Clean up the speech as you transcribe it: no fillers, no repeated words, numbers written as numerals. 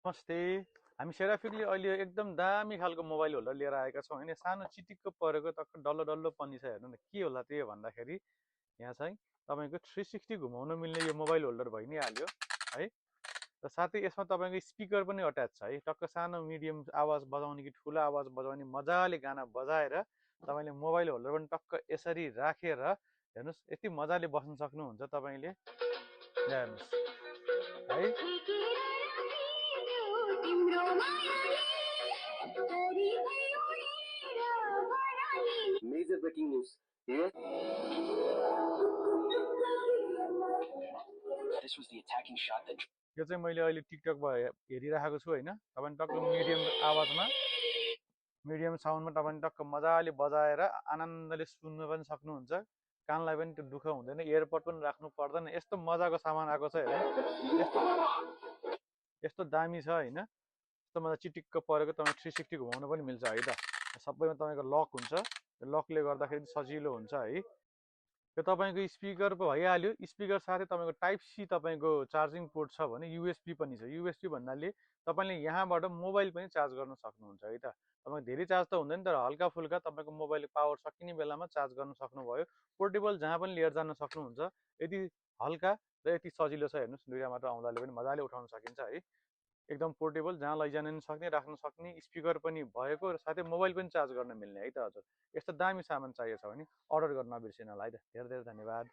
नमस्ते। हामी सेराफिकले अहिले एकदम दामी खालको मोबाइल होल्डर लिएर आएका छौँ होइन। सानो चिटिक्क परेको टक्क डल्लो डल्लो पनि छ। हेर्नु न के होला त्यो भन्दाखेरि यहाँ चाहिँ तपाईँको 360 घुमाउन मिल्ने यो मोबाइल होल्डर भइ नै हाल्यो है। र साथै यसमा तपाईँको स्पिकर पनि अट्याच छ है। टक्क सानो मिडियम आवाज बजाउने कि ठुलो आवाज बजाउने मजाले गाना बजाएर तपाईँले मोबाइल होल्डर पनि टक्क यसरी राखेर हेर्नुहोस् यति मजाले बस्न सक्नुहुन्छ तपाईँले। यहाँ हेर्नुहोस् है। Major breaking news. Here. This was the attacking shot that. यो चाहिँ मैले अहिले टिकटकमा हेरिरहेको छु होइन। तपाईँ टक्क मिडियम आवाजमा मिडियम साउन्डमा तपाईँ टक्क मजाले बजाएर आनन्दले सुन्न पनि सक्नुहुन्छ। कानलाई पनि त्यो दुःख हुँदैन, एयरपड पनि राख्नु पर्दैन। यस्तो मजाको सामान आएको छ हेर्नु। यस्तो दामी छ होइन। यस्तो मजा चिटिक्क परेको तपाईँ 360 घुमाउन पनि मिल्छ है त। सबैमा तपाईँको लक हुन्छ, लकले गर्दाखेरि सजिलो हुन्छ है। यो तपाईँको स्पिकर पो भइहाल्यो। स्पिकर साथै तपाईँको टाइप सी तपाईँको चार्जिङ पोर्ट छ भने युएसबी पनि छ। युएसबी भन्नाले तपाईँले यहाँबाट मोबाइल पनि चार्ज गर्न सक्नुहुन्छ है त। तपाईँको धेरै चार्ज त हुँदैन, तर हल्का फुल्का तपाईँको मोबाइल पावर सकिने बेलामा चार्ज गर्न सक्नुभयो। पोर्टेबल जहाँ पनि लिएर जान सक्नुहुन्छ। यति हल्का र यति सजिलो छ हेर्नुहोस्। दुईटा मात्र आउँदाले पनि मजाले उठाउन सकिन्छ है। एकदम पोर्टेबल, जहाँ लैजान पनि सक्ने, राख्न सक्ने, स्पिकर पनि भएको र साथै मोबाइल पनि चार्ज गर्न मिल्ने है त हजुर। यस्तो दामी सामान चाहिएको छ भने अर्डर गर्न नबिर्सिनु होला है त। धेरै धेरै धन्यवाद।